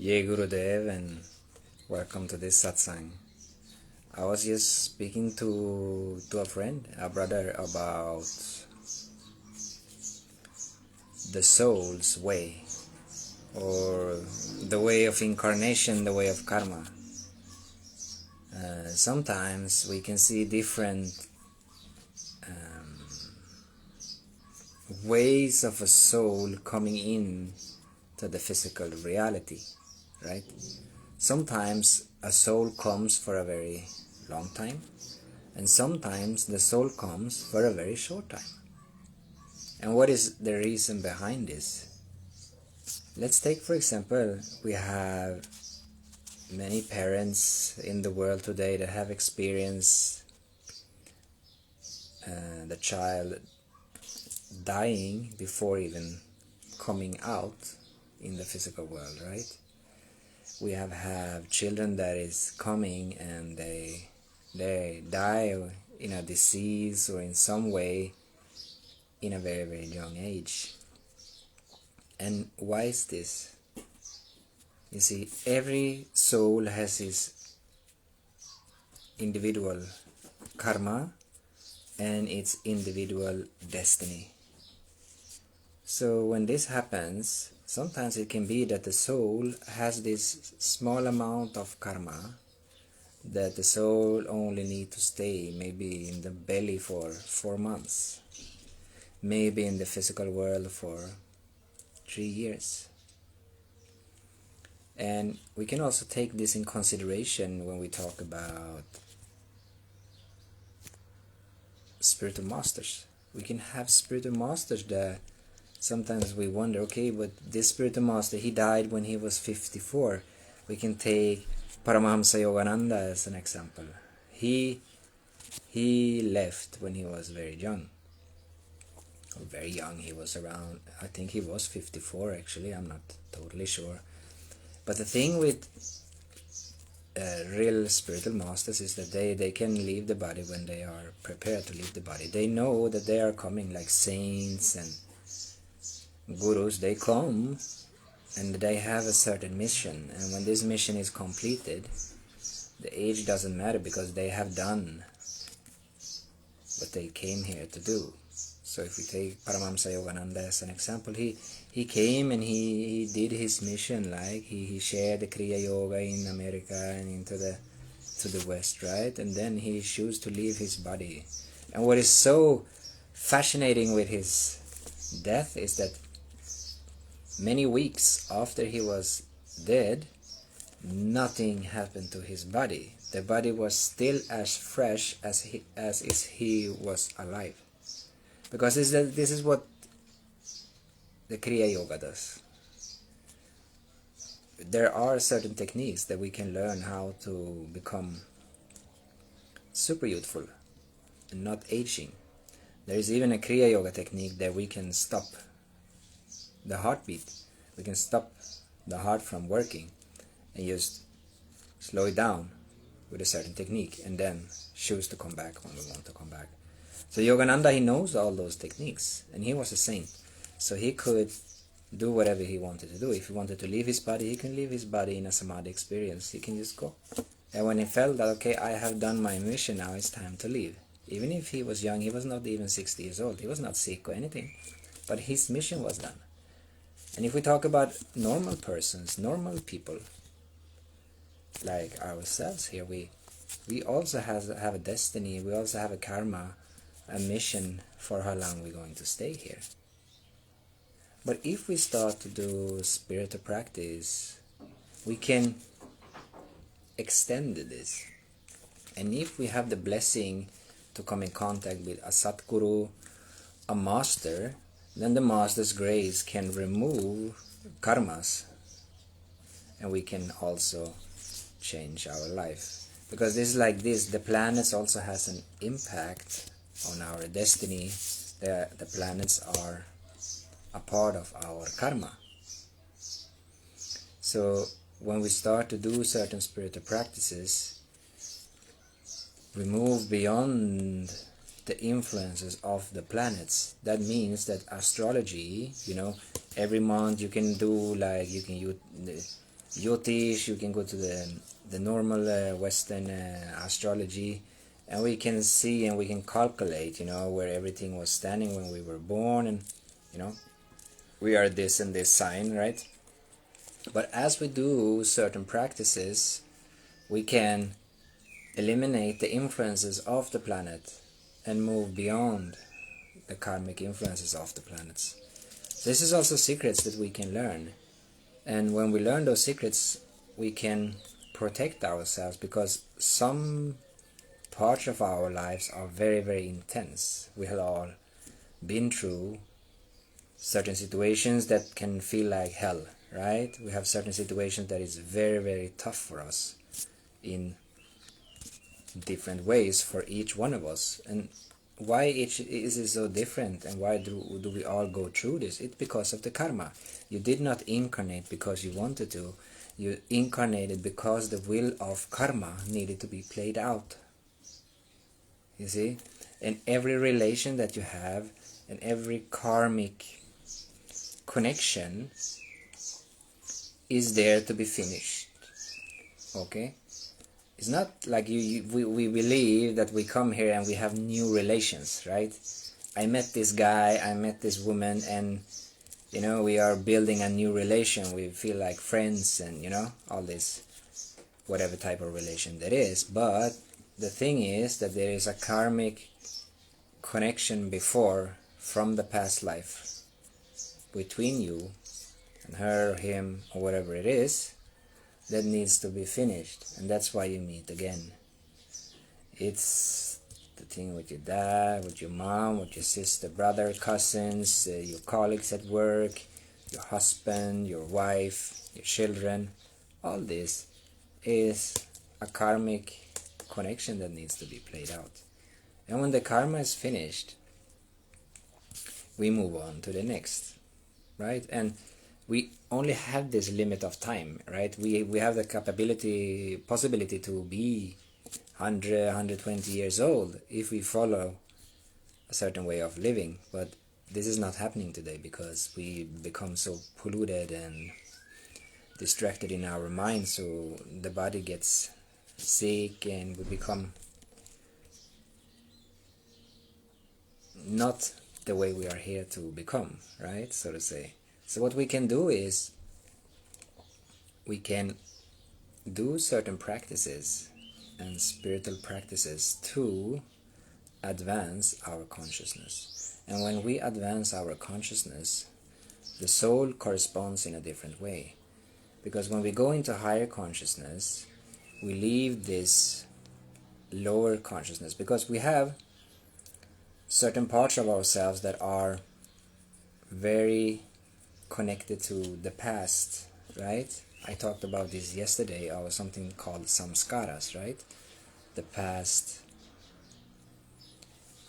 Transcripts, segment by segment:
Ye Gurudev, and welcome to this satsang. I was just speaking to a friend, a brother, about the soul's way, or the way of incarnation, the way of karma. Sometimes we can see different ways of a soul coming in to the physical reality, right? Sometimes a soul comes for a very long time, and sometimes the soul comes for a very short time. And what is the reason behind this? Let's take, for example, we have many parents in the world today that have experienced the child dying before even coming out in the physical world, right? We have children that is coming and they die in a disease or in some way in a very, very young age. And why is this? You see, every soul has its individual karma and its individual destiny. So when this happens, sometimes it can be that the soul has this small amount of karma that the soul only need to stay maybe in the belly for 4 months, maybe in the physical world for 3 years. And we can also take this in consideration when we talk about spiritual masters. We can have spiritual masters that sometimes we wonder, okay, but this spiritual master, he died when he was 54. We can take Paramahamsa Yogananda as an example. He left when he was very young. Very young, he was around, I think he was 54 actually, I'm not totally sure. But the thing with real spiritual masters is that they can leave the body when they are prepared to leave the body. They know that they are coming, like saints and gurus. They come and they have a certain mission, and when this mission is completed, the age doesn't matter because they have done what they came here to do. So if we take Paramahamsa Yogananda as an example, he came and he did his mission, like he shared the Kriya Yoga in America and into the West, right? And then he chose to leave his body. And what is so fascinating with his death is that many weeks after he was dead, nothing happened to his body. The body was still as fresh as he was alive. Because this is what the Kriya Yoga does. There are certain techniques that we can learn how to become super youthful and not aging. There is even a Kriya Yoga technique that we can stop the heartbeat. We can stop the heart from working and just slow it down with a certain technique and then choose to come back when we want to come back. So Yogananda, he knows all those techniques, and he was a saint. So he could do whatever he wanted to do. If he wanted to leave his body, he can leave his body in a samadhi experience. He can just go. And when he felt that, okay, I have done my mission, now it's time to leave. Even if he was young, he was not even 60 years old. He was not sick or anything. But his mission was done. And if we talk about normal persons, normal people, like ourselves here, we also have a destiny, we also have a karma, a mission for how long we're going to stay here. But if we start to do spiritual practice, we can extend this. And if we have the blessing to come in contact with a Satguru, a master, then the master's grace can remove karmas, and we can also change our life. Because this is like this, the planets also has an impact on our destiny. The planets are a part of our karma. So when we start to do certain spiritual practices, we move beyond the influences of the planets. That means that astrology, every month you can do, like, you can use Jyotish, you can go to the normal Western astrology, and we can see and we can calculate, where everything was standing when we were born, and we are this and this sign, right? But as we do certain practices, we can eliminate the influences of the planet and move beyond the karmic influences of the planets. This is also secrets that we can learn. And when we learn those secrets, we can protect ourselves, because some parts of our lives are very, very intense. We have all been through certain situations that can feel like hell, right? We have certain situations that is very, very tough for us in different ways for each one of us. And why is it so different, and why do we all go through this? It's because of the karma. You did not incarnate because you wanted to. You incarnated because the will of karma needed to be played out. You see? And every relation that you have, and every karmic connection is there to be finished. Okay? It's not like we believe that we come here and we have new relations, right? I met this guy, I met this woman, and we are building a new relation. We feel like friends, and all this, whatever type of relation that is. But the thing is that there is a karmic connection before, from the past life, between you and her, him, or whatever it is, that needs to be finished. And that's why you meet again. It's the thing with your dad, with your mom, with your sister, brother, cousins, your colleagues at work, your husband, your wife, your children. All this is a karmic connection that needs to be played out. And when the karma is finished, we move on to the next, right? And we only have this limit of time, right? We have the possibility to be 100, 120 years old if we follow a certain way of living. But this is not happening today, because we become so polluted and distracted in our mind, so the body gets sick and we become not the way we are here to become, right? So to say. So what we can do is we can do certain practices and spiritual practices to advance our consciousness. And when we advance our consciousness, the soul corresponds in a different way. Because when we go into higher consciousness, we leave this lower consciousness, because we have certain parts of ourselves that are very connected to the past, right? I talked about this yesterday, or something called samskaras, right? The past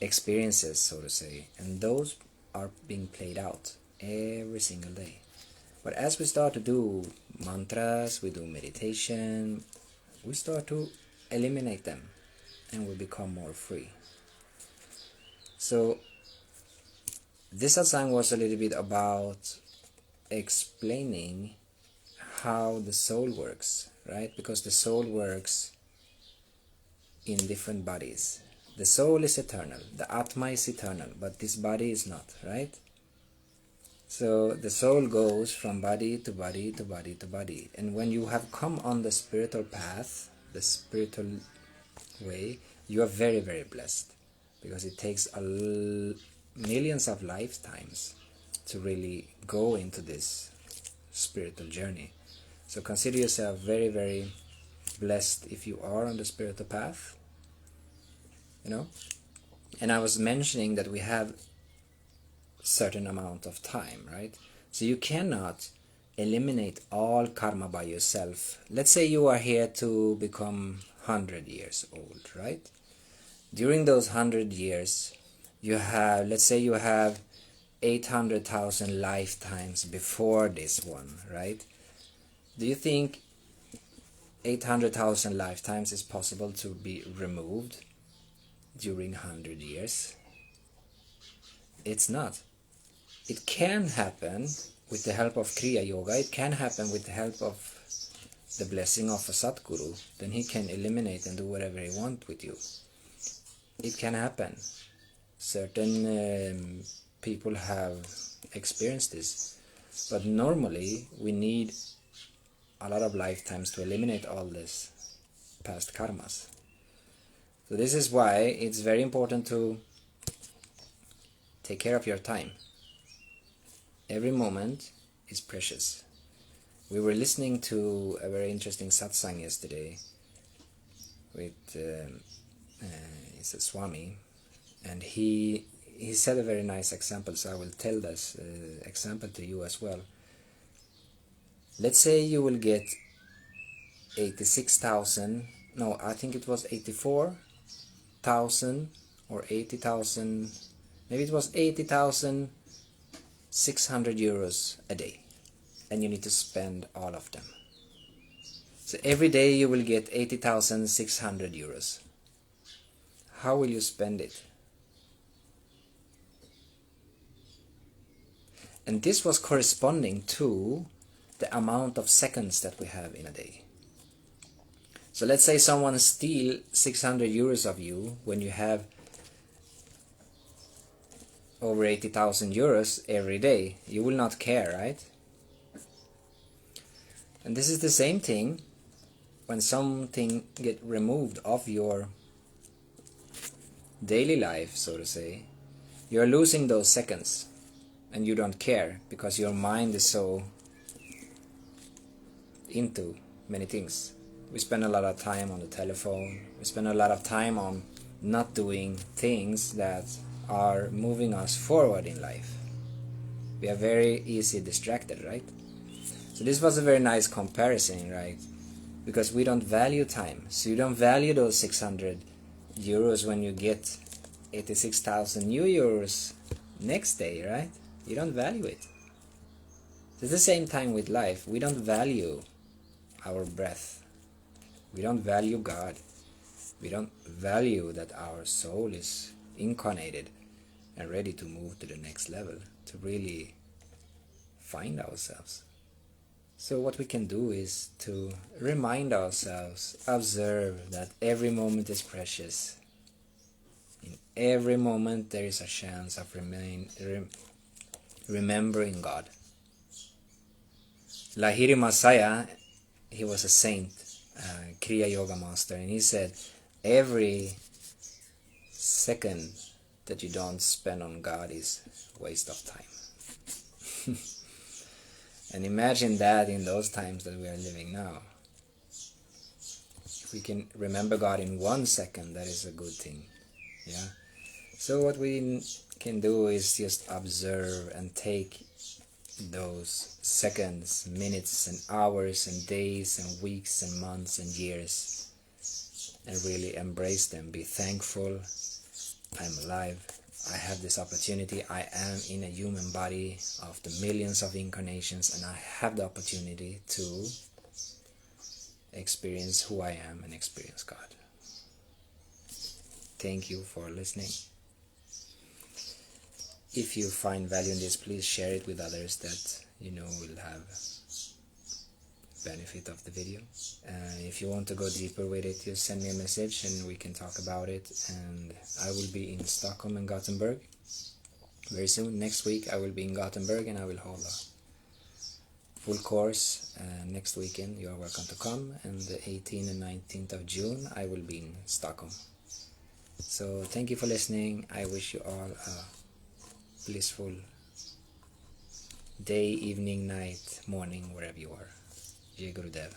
experiences, so to say, and those are being played out every single day. But as we start to do mantras, we do meditation, we start to eliminate them, and we become more free. So this satsang was a little bit about explaining how the soul works, right? Because the soul works in different bodies. The soul is eternal, the Atma is eternal, but this body is not, right? So the soul goes from body to body to body to body. And when you have come on the spiritual path, the spiritual way, you are very, very blessed, because it takes millions of lifetimes to really go into this spiritual journey. So consider yourself very, very blessed if you are on the spiritual path, And I was mentioning that we have certain amount of time, right? So you cannot eliminate all karma by yourself. Let's say you are here to become 100 years old, right? During those 100 years, let's say you have 800,000 lifetimes before this one, right? Do you think 800,000 lifetimes is possible to be removed during 100 years? It's not. It can happen with the help of Kriya Yoga. It can happen with the help of the blessing of a Satguru, then he can eliminate and do whatever he wants with you. It can happen. Certain people have experienced this, but normally we need a lot of lifetimes to eliminate all this past karmas. So this is why it's very important to take care of your time. Every moment is precious. We were listening to a very interesting satsang yesterday with it's a Swami, and he said a very nice example, so I will tell this example to you as well. Let's say you will get 86,000, no, I think it was 84,000 or 80,000, maybe it was 80,600 euros a day, and you need to spend all of them. So every day you will get 80,600 euros. How will you spend it? And this was corresponding to the amount of seconds that we have in a day. So let's say someone steals 600 euros of you when you have over 80,000 euros every day. You will not care, right? And this is the same thing when something gets removed of your daily life, so to say. You're losing those seconds and you don't care because your mind is so into many things. We spend a lot of time on the telephone. We spend a lot of time on not doing things that are moving us forward in life. We are very easily distracted, right? So this was a very nice comparison, right? Because we don't value time. So you don't value those 600 euros when you get 86,000 new euros next day, right? You don't value it. It's the same time with life. We don't value our breath. We don't value God. We don't value that our soul is incarnated and ready to move to the next level, to really find ourselves. So what we can do is to remind ourselves, observe that every moment is precious. In every moment there is a chance of remembering God. Lahiri Masaya, he was a saint, Kriya Yoga master, and he said, every second that you don't spend on God is waste of time. And imagine that in those times that we are living now. If we can remember God in 1 second, that is a good thing. Yeah. So what we can do is just observe and take those seconds, minutes and hours and days and weeks and months and years and really embrace them. Be thankful. I'm alive. I have this opportunity. I am in a human body of the millions of incarnations, and I have the opportunity to experience who I am and experience God. Thank you for listening. If you find value in this, please share it with others that you know will have benefit of the video. If you want to go deeper with it, just send me a message and we can talk about it. And I will be in Stockholm and Gothenburg very soon. Next week I will be in Gothenburg and I will hold a full course next weekend. You are welcome to come. And the 18th and 19th of June I will be in Stockholm. So thank you for listening. I wish you all a blissful day, evening, night, morning, wherever you are. Jai Gurudev.